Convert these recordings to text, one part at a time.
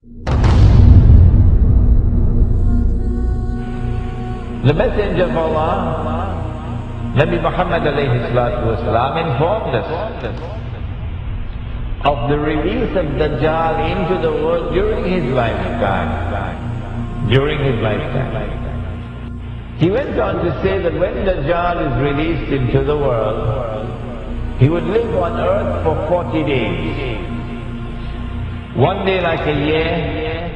The Messenger of Allah, Nabi Muhammad alayhi salatu wasalam, informed us of the release of Dajjal into the world during his lifetime. He went on to say that when Dajjal is released into the world, he would live on earth for 40 days. One day like a year,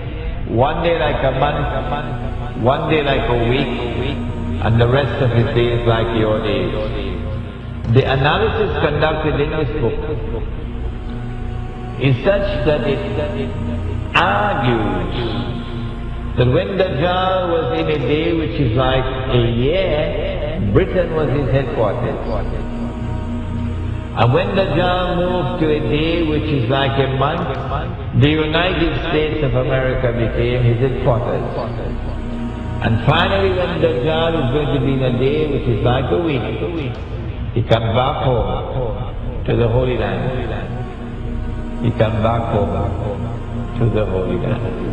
one day like a month, one day like a week, and the rest of his days like your days. The analysis conducted in this book is such that it argues that when Dajjal was in a day which is like a year, Britain was his headquarters. And when Dajjal moved to a day which is like a month, the United States of America became his headquarters. And finally when Dajjal is going to be in a day which is like a week, he comes back home to the Holy Land. He comes back home to the Holy Land.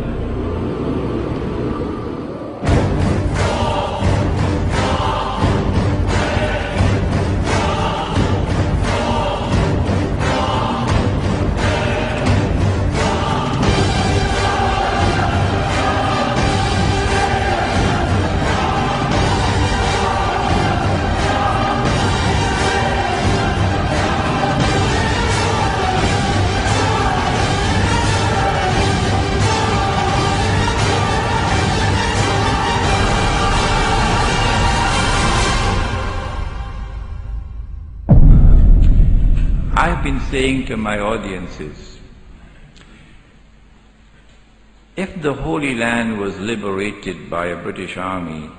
I've been saying to my audiences, if the Holy Land was liberated by a British army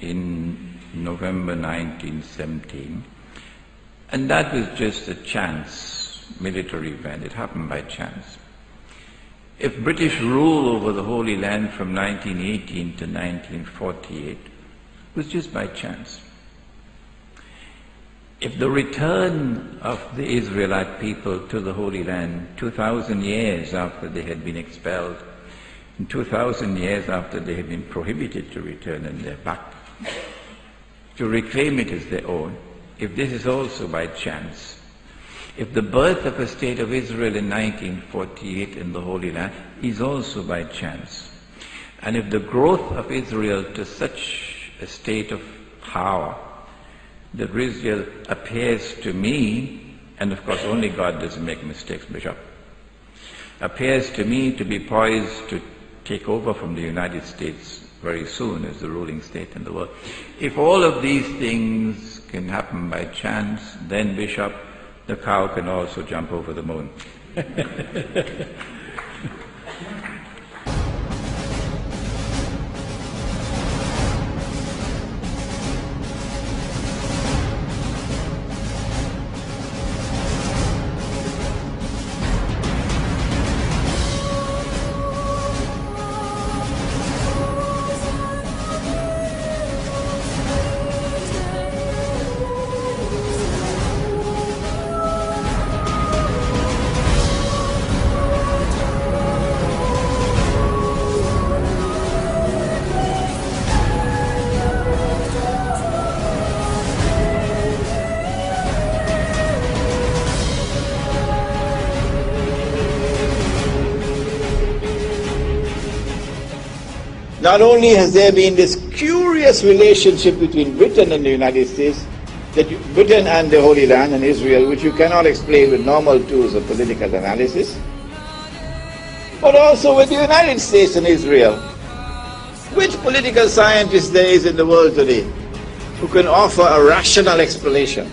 in November 1917, and that was just a chance military event, it happened by chance. If British rule over the Holy Land from 1918 to 1948 was just by chance, if the return of the Israelite people to the Holy Land 2,000 years after they had been expelled, and 2,000 years after they had been prohibited to return and they're back, to reclaim it as their own, if this is also by chance, if the birth of a state of Israel in 1948 in the Holy Land is also by chance, and if the growth of Israel to such a state of power that Israel appears to me, and of course only God doesn't make mistakes, Bishop, appears to me to be poised to take over from the United States very soon as the ruling state in the world. If all of these things can happen by chance, then Bishop, the cow can also jump over the moon. Not only has there been this curious relationship between Britain and the United States, that Britain and the Holy Land and Israel, which you cannot explain with normal tools of political analysis, but also with the United States and Israel. Which political scientist there is in the world today who can offer a rational explanation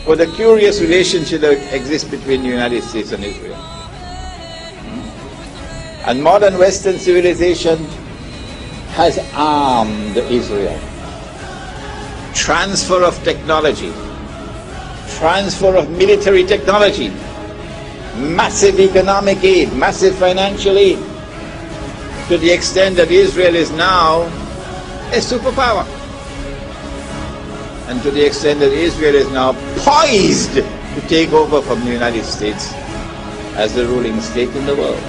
for the curious relationship that exists between the United States and Israel? And modern Western civilization has armed Israel. Transfer of technology, transfer of military technology, massive economic aid, massive financial aid, to the extent that Israel is now a superpower. And to the extent that Israel is now poised to take over from the United States as the ruling state in the world.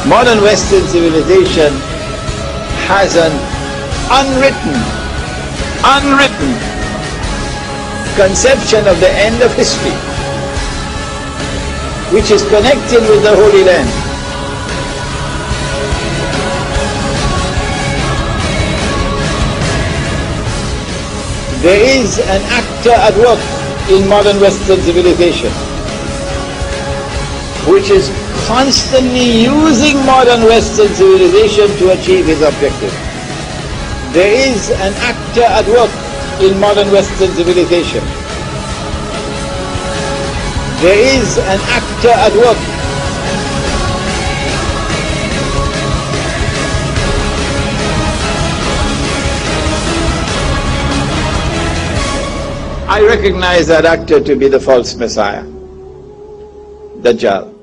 Modern Western civilization has an unwritten conception of the end of history, which is connected with the Holy Land. There is an actor at work in modern Western civilization, which is constantly using modern Western civilization to achieve his objective. There is an actor at work in modern Western civilization. There is an actor at work. I recognize that actor to be the false Messiah, Dajjal.